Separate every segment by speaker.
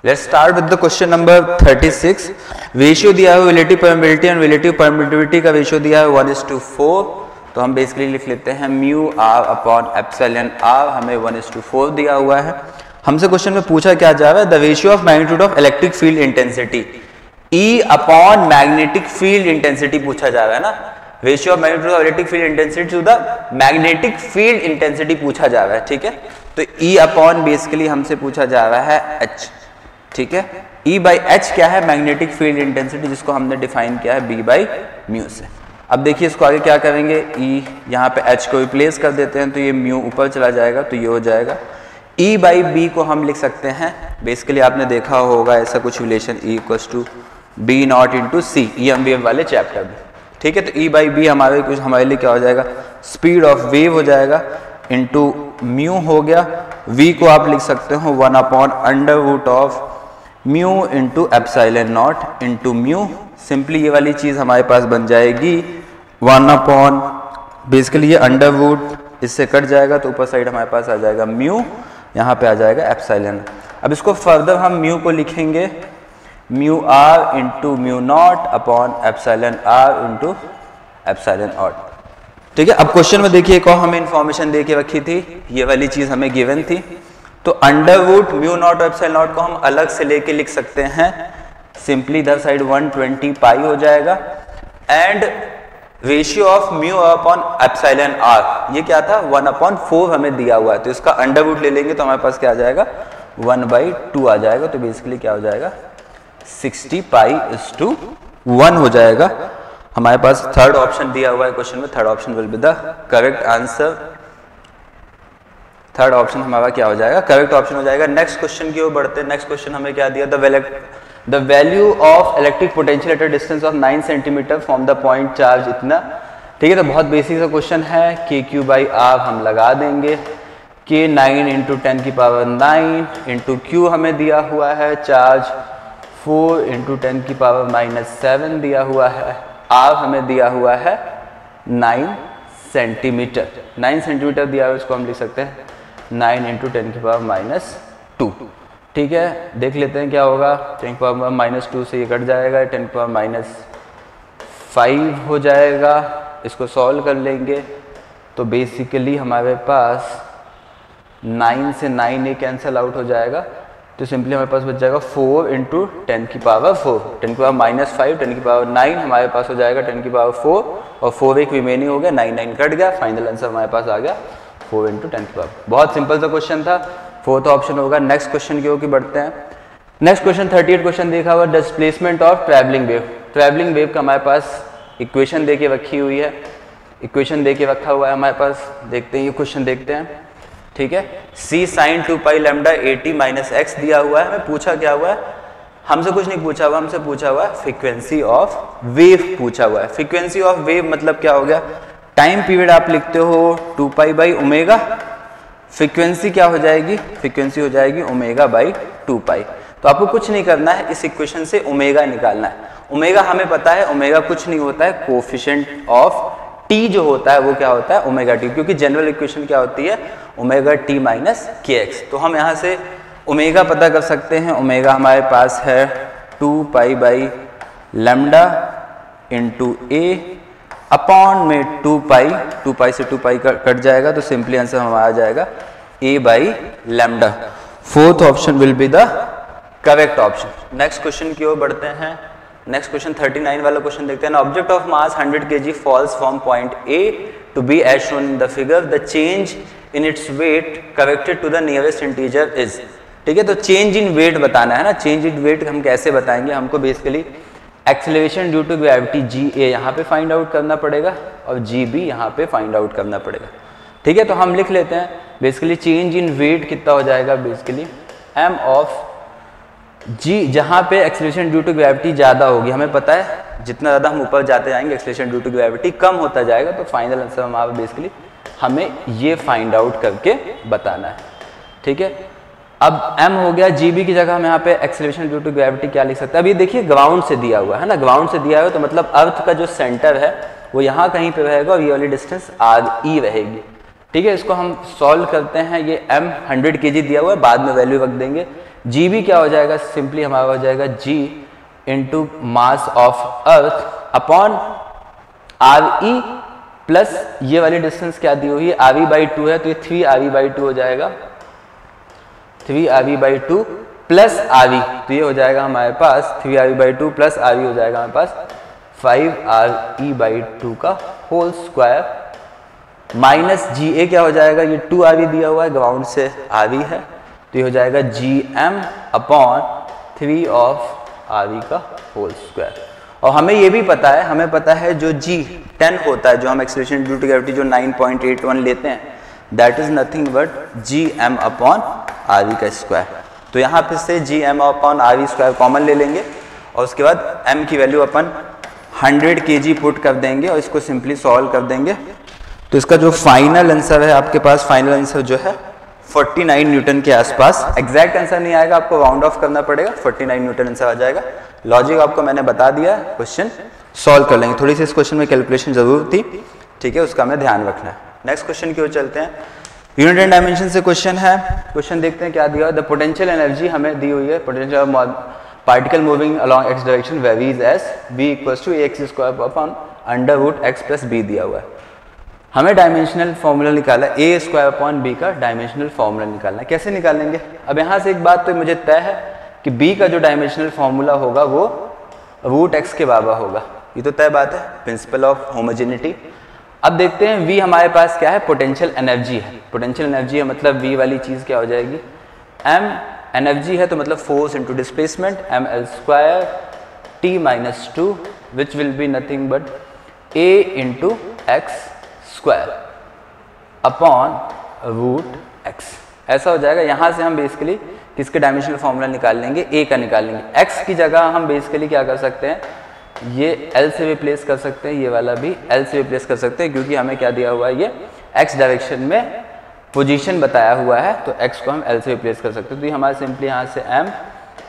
Speaker 1: Let's start with the question number 36। Ratio दिया है relative permeability and relative permeability का ratio दिया है 1:4। तो हम बेसिकली लिख लेते हैं mu r upon epsilon r, हमें 1:4 दिया हुआ है। हमसे क्वेश्चन में पूछा क्या जा रहा है, the ratio of magnitude of electric field intensity, E upon magnetic field intensity पूछा जा रहा है ना। Ratio of magnitude of electric field intensity to the magnetic field intensity पूछा जा रहा है, ठीक है। तो ई अपॉन बेसिकली हमसे पूछा जा रहा है एच, ठीक है। E बाई एच क्या है, मैग्नेटिक फील्ड इंटेंसिटी, जिसको हमने डिफाइन किया है B बाई म्यू से। अब देखिए इसको आगे क्या करेंगे, E यहाँ पे H को रिप्लेस कर देते हैं तो ये म्यू ऊपर चला जाएगा तो ये हो जाएगा। E बाई बी को हम लिख सकते हैं, बेसिकली आपने देखा होगा ऐसा कुछ relation E equals to B not into C, EM wave वाले चैप्टर में, ठीक है। तो E बाई बी हमारे लिए क्या हो जाएगा, स्पीड ऑफ वेव हो जाएगा इंटू म्यू हो गया। V को आप लिख सकते हो 1 upon under root of mu into epsilon not into mu. Simply ये वाली चीज हमारे पास बन जाएगी 1 अपॉन, बेसिकली ये अंडर रूट इससे कट जाएगा तो ऊपर साइड हमारे पास आ जाएगा म्यू, यहाँ पे आ जाएगा एप्सिलॉन। अब इसको फर्दर हम म्यू को लिखेंगे mu r into mu not upon epsilon r into epsilon not, ठीक है। अब क्वेश्चन में देखिए एक और हमें इंफॉर्मेशन दे के रखी थी, ये वाली चीज हमें गिवन थी। तो under root mu not epsilon not को हम अलग से लेके लिख सकते हैं, सिंपली इधर साइड 120 पाई हो जाएगा। And ratio of mu upon epsilon r, ये क्या था 1/4 हमें दिया हुआ है, तो इसका अंडर रूट ले लेंगे तो हमारे पास क्या आ जाएगा 1/2 आ जाएगा। तो बेसिकली क्या हो जाएगा 60 पाई/1 हो जाएगा। हमारे पास थर्ड ऑप्शन दिया हुआ है क्वेश्चन में, third option will be the correct answer. Third option हमारा क्या हो जाएगा, करेक्ट ऑप्शन हो जाएगा। नेक्स्ट क्वेश्चन की ओर बढ़ते हैं। नेक्स्ट क्वेश्चन हमें क्या दिया, the value of electric potential at a distance of 9 centimetre from the point charge इतना, ठीक है। तो बहुत बेसिक सा क्वेश्चन है, KQ बाई आर हम लगा देंगे, K 9 इंटू 10 की पावर 9 इंटू Q हमें दिया हुआ है चार्ज 4 इंटू 10 की पावर -7 दिया हुआ है, R हमें दिया हुआ है 9 सेंटीमीटर। 9 सेंटीमीटर दिया हुआ है, इसको हम लिख सकते हैं 9 इंटू 10 की पावर -2, ठीक है। देख लेते हैं क्या होगा, 10 की पावर -2 से ये कट जाएगा, 10 की पावर -5 हो जाएगा। इसको सॉल्व कर लेंगे तो बेसिकली हमारे पास 9 से 9 ये कैंसिल आउट हो जाएगा, तो सिंपली हमारे पास बच जाएगा 4 इंटू 10 की पावर 4, 10 की पावर -5, 10 की पावर 9 हमारे पास हो जाएगा 10 की पावर 4, और 4 एक रिमेनिंग हो गया, 9 कट गया, फाइनल आंसर हमारे पास आ गया 4 इंटू 10 की पावर। बहुत सिंपल सा क्वेश्चन था, फोर्थ ऑप्शन होगा। नेक्स्ट क्वेश्चन की ओर बढ़ते हैं। नेक्स्ट क्वेश्चन 38 क्वेश्चन देखा हुआ, displacement of travelling wave. Travelling wave का हमारे पास इक्वेशन दे के रखी हुई है, इक्वेशन दे के रखा हुआ है हमारे पास। देखते हैं ये क्वेश्चन देखते हैं, ठीक है। C sin 2 pi lambda AT minus x दिया हुआ है। हमें पूछा क्या हुआ है, हमसे कुछ नहीं पूछा हुआ, हमसे पूछा हुआ है फ्रीक्वेंसी ऑफ वेव पूछा हुआ है। फ्रीक्वेंसी ऑफ वेव मतलब क्या हो गया, टाइम पीरियड आप लिखते हो 2 पाई बाई ओमेगा, फ्रीक्वेंसी क्या हो जाएगी, फ्रीक्वेंसी हो जाएगी ओमेगा बाई 2 पाई। तो आपको कुछ नहीं करना है, इस इक्वेशन से ओमेगा निकालना है। ओमेगा हमें पता है, ओमेगा कुछ नहीं होता है, कोफिशिएंट ऑफ टी जो होता है वो क्या होता है ओमेगा टी, क्योंकि जनरल इक्वेशन क्या होती है ओमेगा टी माइनस के एक्स। तो हम यहाँ से ओमेगा पता कर सकते हैं, ओमेगा हमारे पास है 2 pi by lambda into A upon में 2 पाई से 2 पाई कट जाएगा, तो सिंपली आंसर हमारा आ जाएगा a by lambda. Fourth option will be the correct option. Next question की ओर बढ़ते हैं। नेक्स्ट क्वेश्चन 39 वाला क्वेश्चन देखते हैं। Object of mass 100 kg falls from point A to B as shown in the figure, the change in its weight corrected to the nearest integer is, ठीक है। तो change in wait बताना है ना, change in wait हम कैसे बताएंगे, हमको basically acceleration due to gravity GA यहाँ पे फाइंड आउट करना पड़ेगा और GB यहाँ पे फाइंड आउट करना पड़ेगा, ठीक है। तो हम लिख लेते हैं बेसिकली चेंज इन वेट कितना हो जाएगा, बेसिकली m ऑफ G, जहाँ पे एक्सेलरेशन ड्यू टू ग्रेविटी ज़्यादा होगी, हमें पता है जितना ज़्यादा हम ऊपर जाते जाएंगे एक्सेलरेशन ड्यू टू ग्रेविटी कम होता जाएगा, तो फाइनल आंसर हमारा बेसिकली हमें ये फाइंड आउट करके बताना है, ठीक है। अब m हो गया, GB की जगह हम यहाँ पे एक्सेलरेशन ड्यू टू ग्रेविटी क्या लिख सकते हैं। अब ये देखिए ग्राउंड से दिया हुआ है ना, ग्राउंड से दिया हुआ है तो मतलब अर्थ का जो सेंटर है वो यहाँ कहीं पे रहेगा और ये वाली डिस्टेंस RE रहेगी, ठीक है। इसको हम सॉल्व करते हैं, ये m 100 kg दिया हुआ है, बाद में वैल्यू रख देंगे। जी भी क्या हो जाएगा, सिंपली हमारा हो जाएगा g into mass of earth upon R e plus ये वाली डिस्टेंस क्या दी हुई है, आर ई बाई 2 है तो ये 3 आर ई बाई 2 हो जाएगा, 3 R E by 2 plus R E, तो ये हो जाएगा हमारे पास 3 R E by 2 plus R E हो जाएगा हमारे पास 5 आर ई बाई 2 का होल स्क्वायर माइनस जी ए क्या हो जाएगा, ये 2 आर ई दिया हुआ है, ग्राउंड से आर ई है तो ये हो जाएगा G M upon 3 of R E का होल स्क्वायर। और हमें ये भी पता है, हमें पता है जो जी 10 होता है, जो हम एक्सेलरेशन ड्यू टू ग्रेविटी जो 9.81 लेते हैं, that is nothing but ji M upon R E का स्क्वायर। तो यहाँ पे से जी M upon R E square common ले लेंगे और उसके बाद एम की वैल्यू अपन 100 kg पुट कर देंगे और इसको सिंपली सॉल्व कर देंगे। तो इसका जो फाइनल आंसर है आपके पास, फाइनल आंसर जो है 49 न्यूटन के आसपास, एग्जैक्ट आंसर नहीं आएगा, आपको राउंड ऑफ करना पड़ेगा, 49 न्यूटन आंसर आ जाएगा। लॉजिक आपको मैंने बता दिया, क्वेश्चन सॉल्व कर लेंगे। थोड़ी सी इस क्वेश्चन में कैलकुलेशन जरूर थी, ठीक है, उसका हमें ध्यान रखना है। नेक्स्ट क्वेश्चन की ओर चलते हैं। यूनिट एंड डायमेंशन से क्वेश्चन है, क्वेश्चन देखते हैं क्या दिया। द पोटेंशियल एनर्जी हमें दी हुई है, potential particle moving along x direction varies as B equals to x square upon under root x plus B दिया हुआ है। हमें डायमेंशनल फॉर्मूला निकाला है, ए स्क्वायर अपॉन बी का डायमेंशनल फॉर्मूला निकालना है। कैसे निकालेंगे? अब यहाँ से एक बात तो मुझे तय है कि बी का जो डायमेंशनल फॉर्मूला होगा वो रूट एक्स के बराबर होगा, ये तो तय बात है, प्रिंसिपल ऑफ होमोजेनिटी। अब देखते हैं वी हमारे पास क्या है, पोटेंशियल एनर्जी है। पोटेंशियल एनर्जी है मतलब वी वाली चीज क्या हो जाएगी, एम एनर्जी है तो मतलब force into displacement, M L square T minus 2 which will be nothing but A into x square upon root x, ऐसा हो जाएगा। यहां से हम बेसिकली किसके डायमेंशनल फॉर्मूला निकाल लेंगे, ए का निकाल लेंगे। एक्स की जगह हम बेसिकली क्या कर सकते हैं, ये एल से रिप्लेस कर सकते हैं, ये वाला भी एल से रिप्लेस कर सकते हैं, क्योंकि हमें क्या दिया हुआ है, ये एक्स डायरेक्शन में पोजीशन बताया हुआ है, तो एक्स को हम एल से रिप्लेस कर सकते हैं। तो ये हमारा सिंपली यहाँ से एम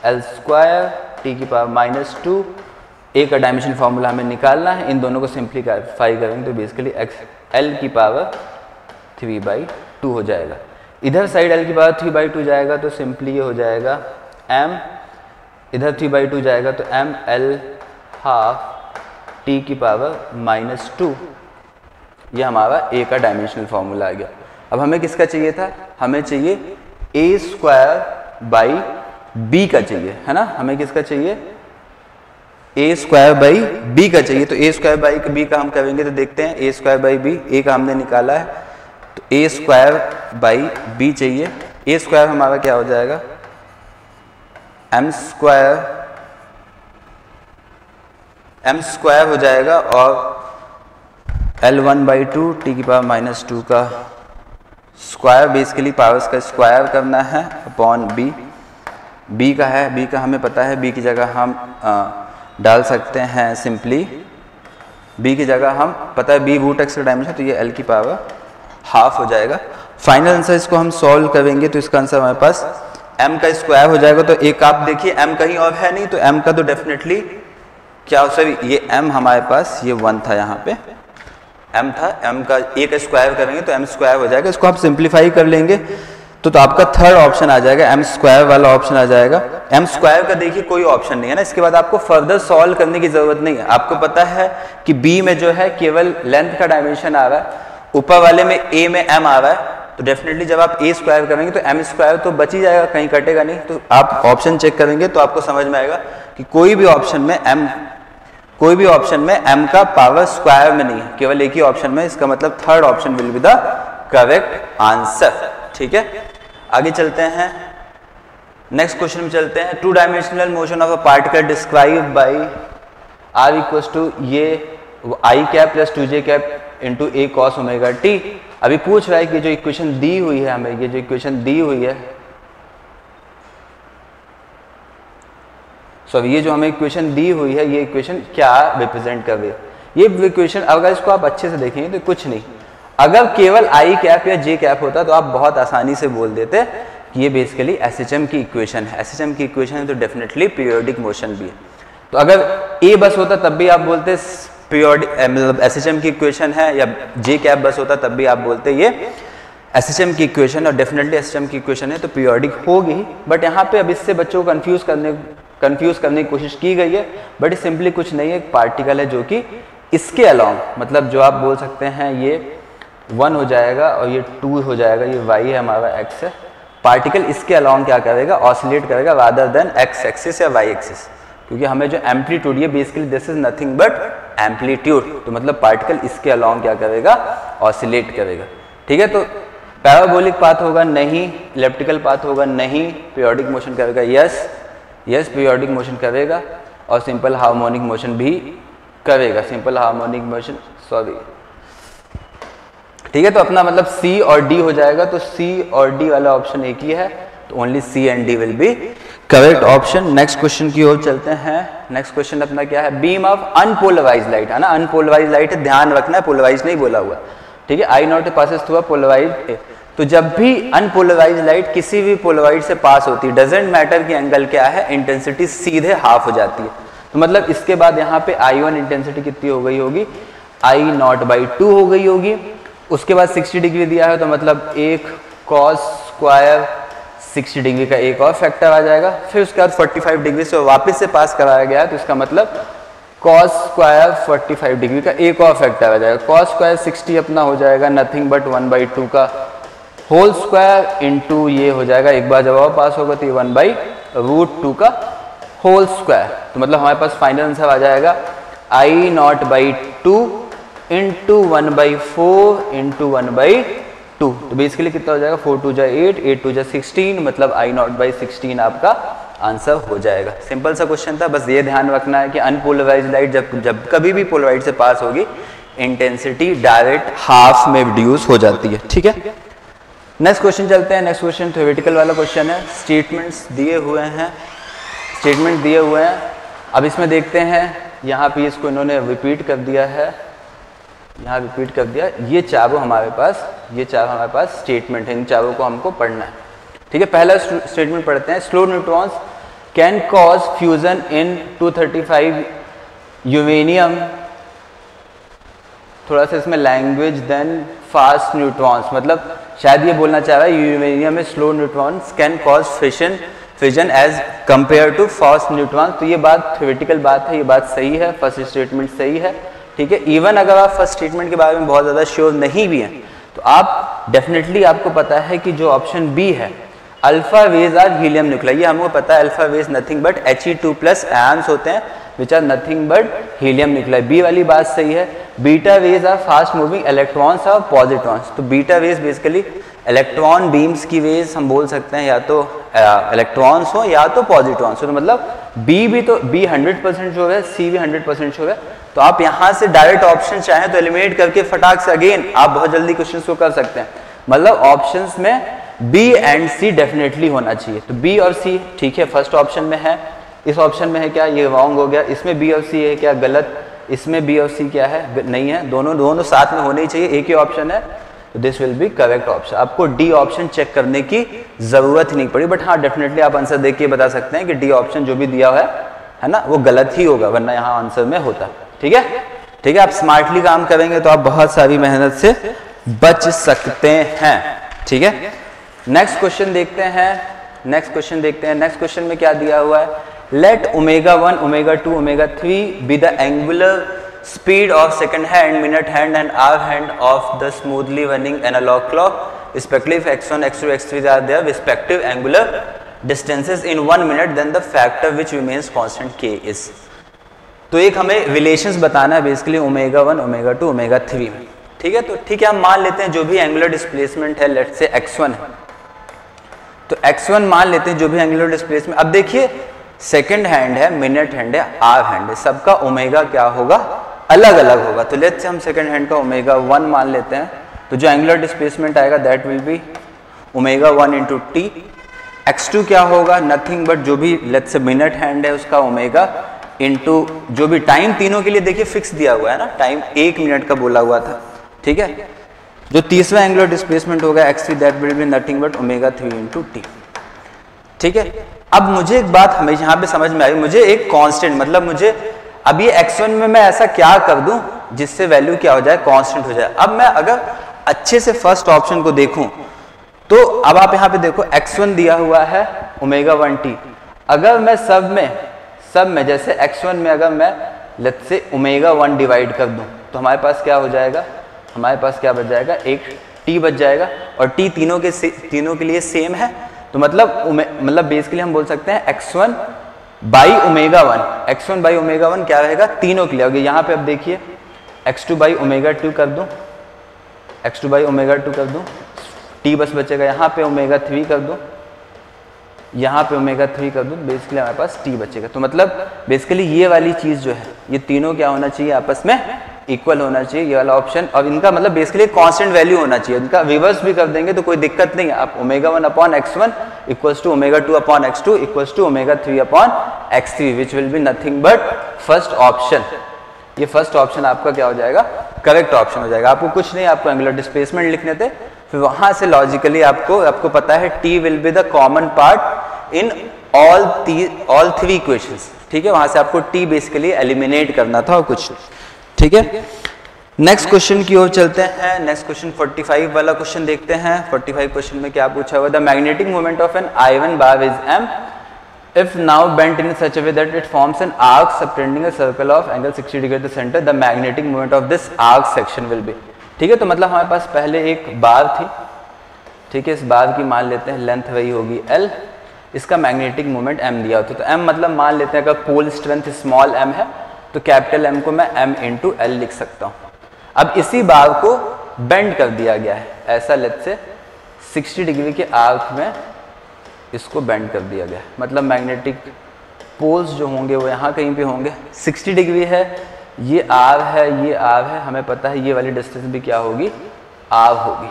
Speaker 1: एल स्क्वायर टी की पावर माइनस 2, ए का डायमेंशन फॉर्मूला हमें निकालना है, इन दोनों को सिंप्लीफाई करेंगे तो बेसिकली एक्स एल की पावर 3/2 हो जाएगा। इधर साइड एल की पावर 3/2 जाएगा तो सिंपली ये हो जाएगा एम, इधर 3/2 जाएगा तो एम एल हाफ टी की पावर माइनस 2, ये हमारा ए का डायमेंशनल फॉर्मूला आ गया। अब हमें किसका चाहिए था, हमें चाहिए ए स्क्वायर बाई बी का चाहिए, है ना, हमें किसका चाहिए, ए स्क्वायर बाई बी का चाहिए। तो ए स्क्वायर बाई बी का हम करेंगे तो देखते हैं, ए स्क्वायर बाई बी, ए का हमने निकाला है तो ए स्क्वायर बाई बी चाहिए। ए स्क्वायर हमारा क्या हो जाएगा, एम स्क्वायर हो जाएगा और L1/2 टी की पावर माइनस 2 का स्क्वायर, बेसिकली पावर्स का स्क्वायर करना है अपॉन बी। बी का है, बी का हमें पता है, बी की जगह हम डाल सकते हैं सिंपली, बी की जगह हम पता है बी रूट एक्स का डायमेंशन, तो ये एल की पावर हाफ हो जाएगा। फाइनल आंसर इसको हम सॉल्व करेंगे तो इसका आंसर हमारे पास m का स्क्वायर हो जाएगा। तो एक आप देखिए m कहीं और है नहीं, तो m का तो डेफिनेटली क्या हो, सॉरी ये m हमारे पास ये 1 था, यहाँ पे m था, m का a का स्क्वायर करेंगे तो m स्क्वायर हो जाएगा। इसको आप सिंप्लीफाई कर लेंगे तो आपका थर्ड ऑप्शन आ जाएगा, m स्क्वायर वाला ऑप्शन आ जाएगा। m स्क्वायर का देखिए कोई ऑप्शन नहीं है ना, इसके बाद आपको फर्दर सॉल्व करने की जरूरत नहीं है। आपको पता है कि b में जो है केवल लेंथ का डायमेंशन आ रहा है, ऊपर वाले में a में m आ रहा है, तो डेफिनेटली जब आप a स्क्वायर करेंगे तो m स्क्वायर तो बच ही जाएगा, कहीं कटेगा नहीं। तो आप ऑप्शन चेक करेंगे तो आपको समझ में आएगा कि कोई भी ऑप्शन में m का पावर स्क्वायर में नहीं है, केवल एक ही ऑप्शन में, इसका मतलब third option will be the correct answer. ठीक है, आगे चलते हैं, नेक्स्ट क्वेश्चन में चलते हैं। 2 dimensional motion of a particle describe by r equals to ये i cap plus 2j cap into a cos omega t। अभी पूछ रहा है कि जो इक्वेशन दी हुई है हमें, ये जो इक्वेशन दी हुई है, सॉरी ये जो हमें इक्वेशन दी हुई है, ये इक्वेशन क्या रिप्रेजेंट कर रही है। ये इक्वेशन अगर इसको आप अच्छे से देखेंगे तो कुछ नहीं, अगर केवल आई कैप या जे कैप होता तो आप बहुत आसानी से बोल देते कि ये बेसिकली एसएचएम की इक्वेशन है। एसएचएम की इक्वेशन है तो डेफिनेटली पीरियोडिक मोशन भी है। तो अगर ए बस होता तब भी आप बोलते पीरियोडिक, मतलब एसएचएम की इक्वेशन है, या जे कैप बस होता तब भी आप बोलते ये एसएचएम की इक्वेशन और डेफिनेटली एसएचएम की इक्वेशन है तो पीरियोडिक होगी ही, बट यहाँ पे अब इससे बच्चों को कंफ्यूज करने की कोशिश की गई है, बट सिंपली कुछ नहीं है, एक पार्टिकल है जो कि इसके अलोंग, मतलब जो आप बोल सकते हैं ये 1 हो जाएगा और ये 2 हो जाएगा, ये y है हमारा x है, पार्टिकल इसके अलोंग क्या करेगा, ऑसिलेट करेगा रादर देन x एक्सिस या y एक्सिस, क्योंकि हमें जो एम्पलीट्यूड ये basically this is nothing but amplitude, तो मतलब पार्टिकल इसके अलोंग क्या करेगा, ऑसिलेट करेगा। ठीक है, तो पैराबोलिक पाथ होगा नहीं, इलिप्टिकल पाथ होगा नहीं, पीरियोडिक मोशन करेगा यस पीरियोडिक मोशन करेगा, और सिंपल हार्मोनिक मोशन भी करेगा, सिंपल हार्मोनिक मोशन सॉरी। ठीक है, तो अपना मतलब C और D हो जाएगा, तो C और D वाला ऑप्शन एक ही है, तो only C and D will be correct option. Next question की ओर चलते हैं। नेक्स्ट क्वेश्चन अपना क्या है, बीम ऑफ अनपोलराइज लाइट, है ना, अनपोलराइज लाइट है, ध्यान रखना है, पोलराइज नहीं बोला हुआ। ठीक है, I not passes through a polarise, तो जब भी अनपोलराइज लाइट किसी भी पोलराइड से पास होती है, डजेंट मैटर की एंगल क्या है, इंटेंसिटी सीधे हाफ हो जाती है। तो मतलब इसके बाद यहाँ पे I1 इंटेंसिटी कितनी हो गई होगी, I0/2 हो गई होगी। उसके बाद 60 डिग्री दिया है, तो मतलब एक cos स्क्वायर 60 डिग्री का एक और फैक्टर आ जाएगा। फिर उसके बाद 45 डिग्री से वापस से पास कराया गया है, तो इसका मतलब cos स्क्वायर 45 डिग्री का एक और फैक्टर आ जाएगा। cos स्क्वायर 60 अपना हो जाएगा नथिंग बट 1/2 का होल स्क्वायर इंटू ये हो जाएगा, एक बार जब और पास होगा तो ये 1/√2 का होल स्क्वायर। तो मतलब हमारे पास फाइनल आंसर आ जाएगा I0/2 इंटू 1/4 इंटू 1/2। तो बेसिकली कितना हो जाएगा, 4×2 = 8, 8×2 = 16, मतलब I0/16 आपका आंसर हो जाएगा। सिंपल सा क्वेश्चन था, बस ये ध्यान रखना है कि अनपोलराइज्ड लाइट जब कभी भी पोलराइड से पास होगी, इंटेंसिटी डायरेक्ट हाफ में रिड्यूस हो जाती है। ठीक है, नेक्स्ट क्वेश्चन चलते हैं। नेक्स्ट क्वेश्चन थ्योरेटिकल वाला क्वेश्चन है, स्टेटमेंट्स दिए हुए हैं, अब इसमें देखते हैं, यहाँ पे इसको इन्होंने रिपीट कर दिया है, यहाँ रिपीट कर दिया, ये चारों हमारे पास स्टेटमेंट है, इन चारों को हमको पढ़ना है। ठीक है, पहला स्टेटमेंट पढ़ते हैं, slow neutrons can cause fusion in 235 uranium, थोड़ा सा इसमें लैंग्वेज, देन फास्ट न्यूट्रॉन्स, मतलब शायद ये बोलना चाह रहा है यूरेनियम में slow neutrons can cause fission as compare to fast neutrons. तो ये बात थ्योरेटिकल बात है, ये बात सही है, फर्स्ट स्टेटमेंट सही है। ठीक है, इवन अगर आप फर्स्ट स्टेटमेंट के बारे में बहुत ज़्यादा श्योर नहीं भी हैं, तो आप डेफिनेटली आपको पता है कि जो ऑप्शन बी है, alpha ways are helium nuclear, ये हमको पता है, alpha veg nothing but He2+ ions होते हैं which are nothing but helium nuclear, B वाली बात सही है। Beta ways are fast moving electrons और पॉजिट्रॉन्स, तो beta veg basically electron beams की वेज हम बोल सकते हैं, या तो इलेक्ट्रॉन्स हो या तो पॉजिट्रॉन्स हो, तो मतलब बी 100% श्योर है, सी भी 100% श्योर है। तो आप यहाँ से डायरेक्ट ऑप्शन चाहें तो एलिमिनेट करके फटाक से अगेन आप बहुत जल्दी क्वेश्चन को कर सकते हैं, मतलब ऑप्शंस में बी एंड सी डेफिनेटली होना चाहिए। तो बी और सी ठीक है, फर्स्ट ऑप्शन में है, इस ऑप्शन में है क्या, ये रॉन्ग हो गया, इसमें बी और सी है क्या, गलत, इसमें बी और सी क्या है, नहीं है, दोनों साथ में होने ही चाहिए, एक ही ऑप्शन है, तो this will be correct option. आपको डी ऑप्शन चेक करने की जरूरत ही नहीं पड़ी, बट हाँ डेफिनेटली आप आंसर देख के बता सकते हैं कि डी ऑप्शन जो भी दिया हुआ है ना, वो गलत ही होगा, वरना यहाँ आंसर में होता। ठीक है, आप स्मार्टली काम करेंगे तो आप बहुत सारी मेहनत से बच सकते हैं। ठीक है, नेक्स्ट क्वेश्चन देखते हैं। नेक्स्ट क्वेश्चन में क्या दिया हुआ है, let ω1, ω2, ω3 be the angular speed of second hand, minute hand and hour hand of the smoothly running analog clock, respectively if x1, x2, x3 are their respective angular distances in 1 minute, then the factor which remains constant k is। तो एक हमें relations बताना है basically ω1, ω2, ω3 में। ठीक है, तो ठीक है, हम मान लेते हैं जो भी एंगुलर डिस्प्लेसमेंट है, लेट्स से x1 है, तो x1 मान लेते हैं जो भी एंगुलर डिस्प्लेसमेंट। अब देखिए सेकंड हैंड है, मिनट हैंड है, आवर हैंड है, सबका ओमेगा क्या होगा, अलग अलग होगा। तो लेट्स से हम सेकंड हैंड का ω1 मान लेते हैं, तो जो एंगुलर डिस्प्लेसमेंट आएगा that will B ω1 × t। x2 क्या होगा, नथिंग बट जो भी लेट्स से मिनट हैंड है उसका ओमेगा इंटू जो भी टाइम, तीनों के लिए देखिए फिक्स दिया हुआ है ना, टाइम 1 मिनट का बोला हुआ था। ठीक है, जो तीसरा एंगुलर डिस्प्लेसमेंट होगा x3 that will be nothing but ω3 × t। ठीक है, अब मुझे एक बात हमें यहाँ पे समझ में आई, मुझे एक कांस्टेंट, मतलब मुझे अब ये x1 में मैं ऐसा क्या कर दूं जिससे वैल्यू क्या हो जाए, कांस्टेंट हो जाए। अब मैं अगर अच्छे से फर्स्ट ऑप्शन को देखूं तो अब आप यहाँ पे देखो x1 दिया हुआ है ओमेगा 1t। अगर मैं सब में जैसे x1 में अगर मैं लेट्स से ओमेगा 1 डिवाइड कर दूं तो हमारे पास क्या हो जाएगा, हमारे पास क्या बच जाएगा, एक t बच जाएगा। और t तीनों के लिए सेम है, तो मतलब बेसिकली हम बोल सकते हैं x1 by omega 1, x1 by omega 1 क्या रहेगा, तीनों के लिए होगी। यहाँ पे अब देखिए x2 बाई ओमेगा 2 कर दूं, x2 बाई ओमेगा 2 कर दूं, t बस बचेगा। यहाँ पे ओमेगा 3 कर दूं, यहाँ पे ओमेगा 3 कर दूं, बेसिकली हमारे पास t बचेगा। तो मतलब बेसिकली ये वाली चीज जो है ये तीनों क्या होना चाहिए, आपस में इक्वल होना चाहिए, ये वाला ऑप्शन। और इनका मतलब बेसिकली कांस्टेंट वैल्यू होना चाहिए, इनका रिवर्स भी कर देंगे तो कोई दिक्कत नहीं है। आप omega 1 upon x1 equals to omega 2 upon x2 equals to omega 3 upon x3 which will be nothing but first option. ये फर्स्ट ऑप्शन आपका क्या हो जाएगा, करेक्ट ऑप्शन हो जाएगा। आपको कुछ नहीं, आपको एंगुलर डिस्प्लेसमेंट लिखने थे, फिर वहां से लॉजिकली आपको पता है t will be the common part in all three equations, ठीक है। वहां से आपको t बेसिकली एलिमिनेट करना था और कुछ, ठीक है। नेक्स्ट क्वेश्चन की ओर चलते हैं। नेक्स्ट क्वेश्चन 45 वाला क्वेश्चन देखते हैं। 45 क्वेश्चन में क्या पूछा हुआ, the magnetic moment of an iron bar is m if now bent in such a way that it forms an arc subtending a circle of angle 60 degree at the center, the magnetic moment of this arc section will be, ठीक है। तो मतलब हमारे पास पहले एक बार थी, ठीक है, इस बार की मान लेते हैं लेंथ वही होगी L, इसका मैग्नेटिक मोमेंट m दिया होता है। तो m मतलब मान लेते हैं अगर पोल स्ट्रेंथ स्मॉल m है तो कैपिटल M को मैं m इंटू L लिख सकता हूँ। अब इसी बार को बेंड कर दिया गया है, ऐसा लेट्स से 60 डिग्री के आर्क में इसको बेंड कर दिया गया है, मतलब मैग्नेटिक पोल्स जो होंगे वो यहाँ कहीं पे होंगे। 60 डिग्री है, ये R है, ये R है, हमें पता है ये वाली डिस्टेंस भी क्या होगी, R होगी।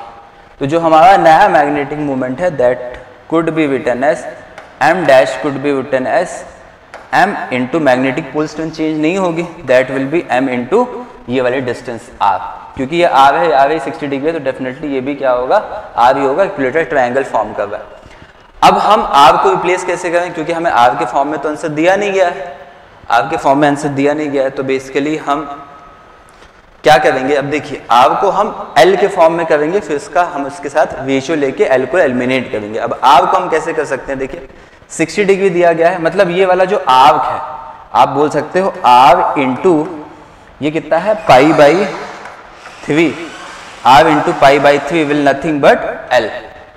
Speaker 1: तो जो हमारा नया मैग्नेटिक मोमेंट है that could be written as m dash could be written as m into magnetic pole strength change नहीं होगी, that will B m into ये वाली डिस्टेंस r, क्योंकि ये r है, r है 60 डिग्री, तो डेफिनेटली ये भी क्या होगा, r ही होगा, इक्विलेटरल ट्रायंगल फॉर्म कर रहा है। अब हम r को रिप्लेस कैसे करें, क्योंकि हमें r के फॉर्म में तो आंसर दिया नहीं गया है, r के फॉर्म में आंसर दिया नहीं गया है, तो बेसिकली हम क्या करेंगे, अब देखिए r को हम l के फॉर्म में करेंगे, फिर इसका हम उसके साथ रेशियो लेके l को एलिमिनेट करेंगे। अब r को हम कैसे कर सकते हैं, देखिए 60 डिग्री दिया गया है, मतलब ये वाला जो आर्क है आप बोल सकते हो r इंटू ये कितना है pi by 3, r into pi by 3 will nothing but l,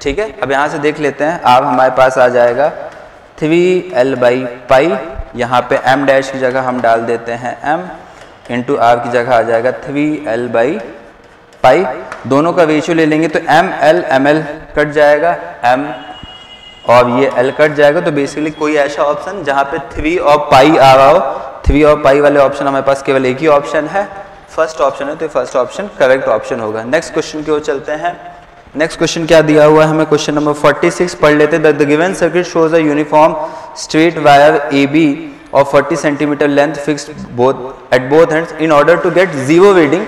Speaker 1: ठीक है। अब यहाँ से देख लेते हैं, r हमारे पास आ जाएगा 3l बाई पाई, यहाँ पे m डैश की जगह हम डाल देते हैं m इंटू r की जगह आ जाएगा 3l बाई पाई, दोनों का रेशियो ले लेंगे तो ml ml कट जाएगा, m और ये l कट जाएगा। तो बेसिकली कोई ऐसा ऑप्शन जहाँ पे 3 और पाई आ रहा हो, 3 और पाई वाले ऑप्शन हमारे पास केवल एक ही ऑप्शन है, फर्स्ट ऑप्शन है, तो फर्स्ट ऑप्शन करेक्ट ऑप्शन होगा। नेक्स्ट क्वेश्चन की ओर चलते हैं। नेक्स्ट क्वेश्चन क्या दिया हुआ है हमें, क्वेश्चन नंबर 46 पढ़ लेते हैं। The given circuit shows a uniform straight wire AB of 40 centimeter length fixed at both ends. In order to get zero reading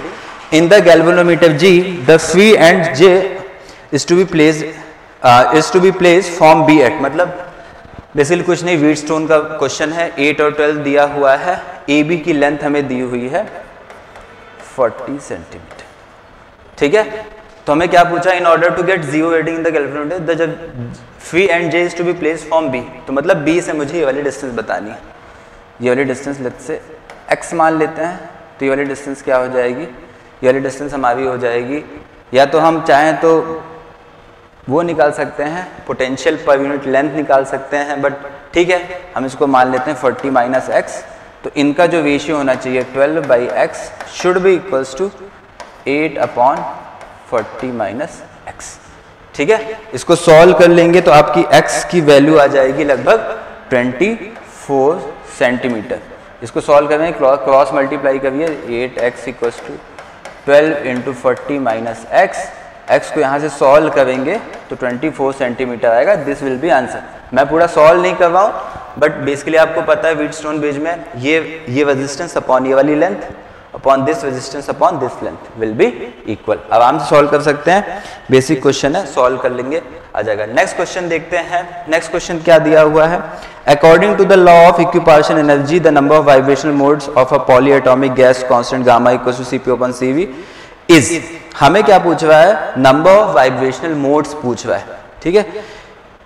Speaker 1: in the galvanometer G, the free end J is to be placed from B at, मतलब basically कुछ नहीं, Wheatstone का question है, 8 और 12 दिया हुआ है, AB की लेंथ हमें दी हुई है 40 सेंटीमीटर, ठीक है। तो हमें क्या पूछा, in order to get zero reading in the calculator the free and J is to be placed from B, तो मतलब B से मुझे ये वाली डिस्टेंस बतानी है, ये वाली डिस्टेंस लेट्स से x मान लेते हैं, तो ये वाली डिस्टेंस क्या हो जाएगी, ये वाली डिस्टेंस हमारी हो जाएगी, या तो हम चाहें तो वो निकाल सकते हैं, पोटेंशियल पर यूनिट लेंथ निकाल सकते हैं, बट ठीक है हम इसको मान लेते हैं 40 माइनस एक्स। तो इनका जो रेशियो होना चाहिए 12 by x should be equals to 8 upon 40 minus x, ठीक है। इसको सॉल्व कर लेंगे तो आपकी x की वैल्यू आ जाएगी लगभग 24 सेंटीमीटर। इसको सॉल्व करें, क्रॉस मल्टीप्लाई करिए, 8x equals to 12 into 40 minus x, x को यहाँ से सॉल्व करेंगे तो 24 सेंटीमीटर आएगा, दिस विल बी आंसर। मैं पूरा सॉल्व नहीं कर रहा हूँ, बट बेसिकली आपको पता है व्हीटस्टोन ब्रिज में ये रेजिस्टेंस अपॉन ये वाली length upon this resistance upon this length will be equal. आराम से सॉल्व कर सकते हैं, बेसिक क्वेश्चन है, सॉल्व कर लेंगे आ जाएगा। नेक्स्ट क्वेश्चन देखते हैं। नेक्स्ट क्वेश्चन क्या दिया हुआ है, according to the law of equipartition energy the number of vibrational modes of a polyatomic gas constant gamma equals to Cp/Cv is, हमें क्या पूछ रहा है, नंबर ऑफ वाइब्रेशनल मोड्स पूछ रहा है, ठीक है।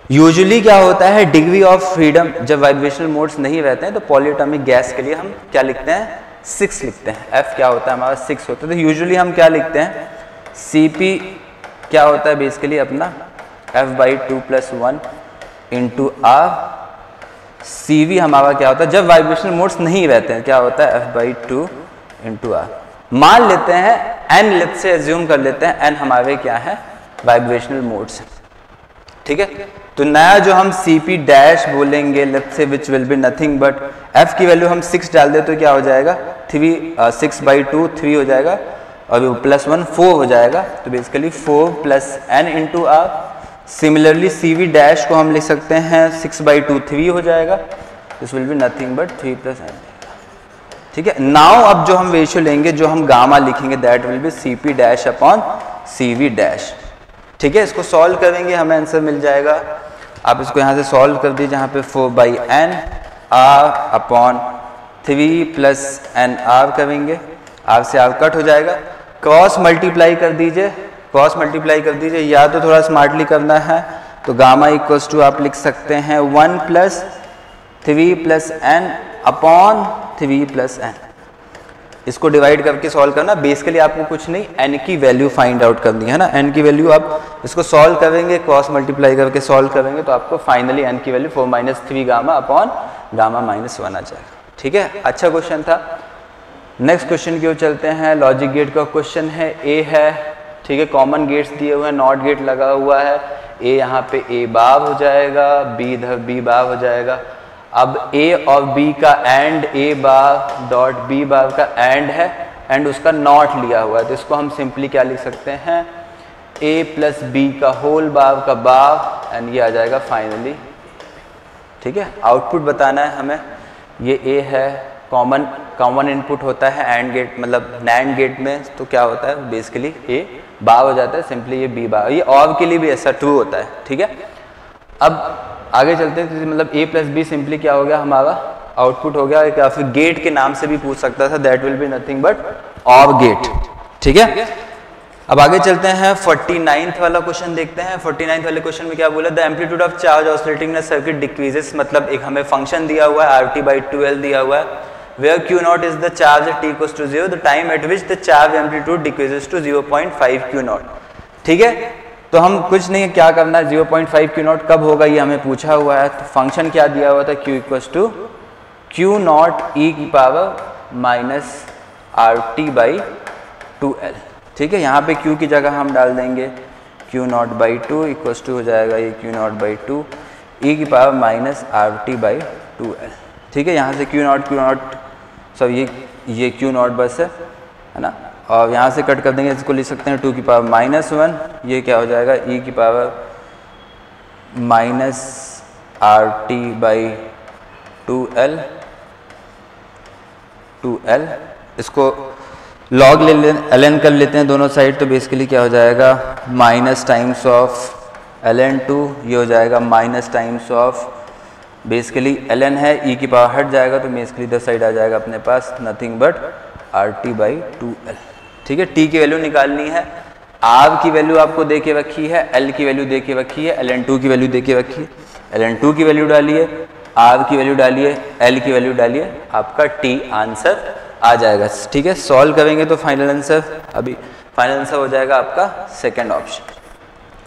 Speaker 1: यूजुअली क्या होता है, डिग्री ऑफ फ्रीडम, जब वाइब्रेशनल मोड्स नहीं रहते हैं तो पॉलीएटॉमिक गैस के लिए हम क्या लिखते हैं, 6 लिखते हैं। एफ क्या होता है हमारा 6 होता है। तो यूजुअली हम क्या लिखते हैं, Cp क्या होता है बेसिकली अपना F/2 + 1 × R। Cv हमारा क्या होता है, जब वाइब्रेशनल मोड्स नहीं रहते हैं क्या होता है, F/2 × R। मान लेते हैं n, लेट से एज्यूम कर लेते हैं n हमारे क्या है, वाइब्रेशनल मोड्स, ठीक है। तो नया जो हम Cp डैश बोलेंगे, लेट से which will be nothing but f की वैल्यू हम 6 डाल दे तो क्या हो जाएगा, 6/2 3 हो जाएगा और +1 4 हो जाएगा। तो basically 4 + n × R। Similarly Cv dash को हम लिख सकते हैं 6/2 3 हो जाएगा, this will be nothing but 3 + n, ठीक है। नाउ अब जो हम रेशियो लेंगे, जो हम गामा लिखेंगे, that will B Cp dash upon Cv dash, ठीक है। इसको सॉल्व करेंगे हमें आंसर मिल जाएगा। आप इसको यहाँ से सॉल्व कर दीजिए, जहाँ पे 4/n R/3 + nr करेंगे, R से R कट हो जाएगा, क्रॉस मल्टीप्लाई कर दीजिए, क्रॉस मल्टीप्लाई कर दीजिए, या तो थोड़ा स्मार्टली करना है तो गामा = आप लिख सकते हैं 1 + 3 + n अपॉन 3 + n। इसको डिवाइड करके सॉल्व करना, बेसिकली आपको कुछ नहीं, n की वैल्यू फाइंड आउट करनी है ना। n की वैल्यू आप इसको सॉल्व करेंगे, क्रॉस मल्टीप्लाई करके सॉल्व करेंगे तो आपको फाइनली n की वैल्यू 4 - 3 गामा अपॉन गामा -1 आ जाएगा, ठीक है। अच्छा क्वेश्चन था। नेक्स्ट क्वेश्चन की ओर चलते हैं। लॉजिक गेट का क्वेश्चन है, A है, ठीक है, कॉमन गेट्स दिए हुए हैं, नॉट गेट लगा हुआ है, A यहाँ पे A बार हो जाएगा, B इधर B बार हो जाएगा। अब A और B का and, A bar dot B बार का एंड है एंड उसका नॉट लिया हुआ है, तो इसको हम सिंपली क्या लिख सकते हैं, A + B का होल बार का बार एंड ये आ जाएगा फाइनली, ठीक है। आउटपुट बताना है हमें, ये A है, कॉमन इनपुट होता है एंड गेट, मतलब नैंड गेट में तो क्या होता है बेसिकली A बार हो जाता है, सिंपली ये B बार, ये और के लिए भी ऐसा ट्रू होता है, ठीक है। अब आगे चलते हैं, मतलब A + B सिंपली क्या हो गया हमारा आउटपुट हो गया, या फिर गेट के नाम से भी पूछ सकता था, that will be nothing but or gate, ठीक है। अब आगे चलते हैं, 49th वाला क्वेश्चन देखते हैं। 49th वाले क्वेश्चन में क्या बोला, the amplitude of charge oscillating in circuit decreases, मतलब एक हमें फंक्शन दिया हुआ है RT/2L दिया हुआ है, where Q0 is the charge at t = 0, the time at which the charge amplitude decreases to 0.5 Q0, ठीक है। तो हम कुछ नहीं, क्या करना है, 0.5 Q0 कब होगा ये हमें पूछा हुआ है। तो फंक्शन क्या दिया हुआ था, Q = Q0 e⁻ -RT/2L, ठीक है। यहाँ पे Q की जगह हम डाल देंगे Q0/2 = हो जाएगा ये Q0/2 e⁻ -RT/2L, ठीक है। यहाँ से Q0 सब ये Q0 बस है ना, और यहाँ से कट कर देंगे, इसको लिख सकते हैं 2⁻−1, ये क्या हो जाएगा e⁻ -RT/2L। इसको log ln कर लेते हैं दोनों साइड, तो बेसिकली क्या हो जाएगा माइनस टाइम्स ऑफ ln2, ये हो जाएगा minus times of, basically ln है e⁻ हट जाएगा तो बेसिकली इधर साइड आ जाएगा अपने पास नथिंग बट RT/2L, ठीक है। t की वैल्यू निकालनी है, r की वैल्यू आपको दे के रखी है, l की वैल्यू दे के रखी है, ln2 की वैल्यू दे के रखी है, ln2 की वैल्यू डालिए, r की वैल्यू डालिए, l की वैल्यू डालिए, आपका t आंसर आ जाएगा, ठीक है। सॉल्व करेंगे तो फाइनल आंसर, अभी फाइनल आंसर हो जाएगा आपका सेकंड ऑप्शन,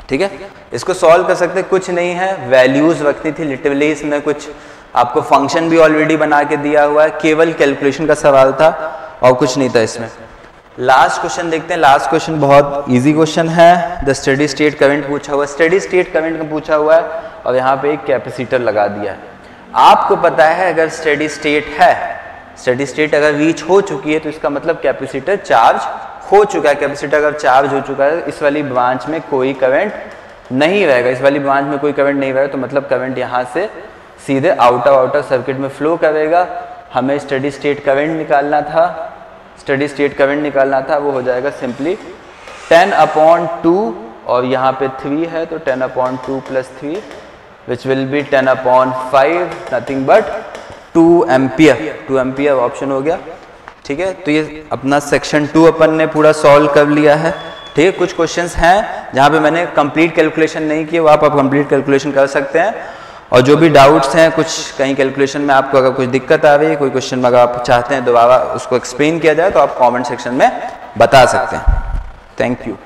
Speaker 1: ठीक है। इसको सॉल्व कर सकते, कुछ नहीं है, वैल्यूज रखनी थी लिटरली, इसमें कुछ आपको फंक्शन भी ऑलरेडी बना के दिया हुआ है, केवल कैलकुलेशन का सवाल था और कुछ नहीं था इसमें। लास्ट क्वेश्चन देखते हैं। लास्ट क्वेश्चन बहुत इजी क्वेश्चन है, द स्टेडी स्टेट करंट पूछा हुआ है, स्टेडी स्टेट करंट का पूछा हुआ है और यहाँ पे एक कैपेसिटर लगा दिया है। आपको पता है अगर स्टेडी स्टेट है, स्टेडी स्टेट अगर रीच हो चुकी है तो इसका मतलब कैपेसिटर चार्ज हो चुका है। कैपेसिटर अगर चार्ज हो चुका है, इस वाली ब्रांच में कोई करंट नहीं रहेगा, इस वाली ब्रांच में कोई करंट नहीं रहेगा, तो मतलब करंट यहाँ से सीधे आउटर सर्किट में फ्लो करेगा। हमें स्टेडी स्टेट करंट निकालना था, स्टेडी स्टेट करंट निकालना था, वो हो जाएगा सिंपली 10/2 और यहाँ पे 3 है तो 10/2 + 3 which will be 10/5, nothing but 2 ampere. 2 ampere option हो गया। ठीक है, तो ये अपना सेक्शन 2 अपन ने पूरा सॉल्व कर लिया है। ठीक है, कुछ क्वेश्चंस हैं जहाँ पे मैंने कंप्लीट कैलकुलेशन नहीं किए, वहाँ पर आप कंप्लीट कैलकुलेशन कर सकते हैं। और जो भी डाउट्स हैं, कुछ कहीं कैलकुलेशन में आपको अगर कुछ दिक्कत आ रही है, कोई क्वेश्चन में अगर आप चाहते हैं दोबारा उसको एक्सप्लेन किया जाए, तो आप कमेंट सेक्शन में बता सकते हैं। Thank you.